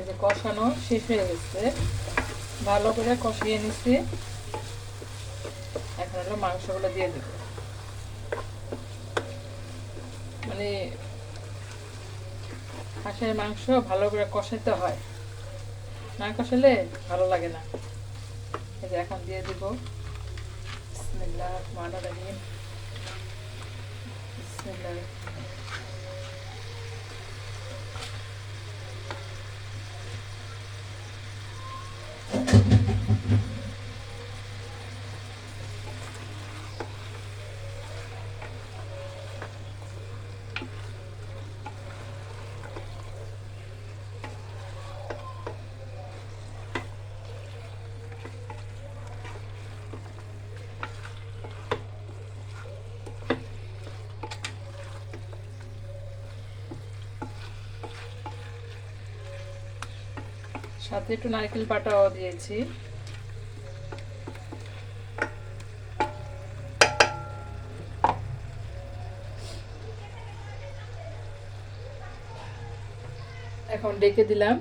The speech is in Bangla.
যে কষানো শেষ হয়ে গেছে, ভালো করে কষিয়ে নিচ্ছি। এখন হলো মাংসগুলো দিয়ে দেব। মানে হাঁসের মাংস ভালো করে কষাতে হয়, না কষালে ভালো লাগে না। এই যে এখন দিয়ে দিব। বিসমিল্লাহ রহমানির রহিম। বিসমিল্লাহ। সাথে একটু নারকেল বাটাও দিয়েছি। এখন ডেকে দিলাম।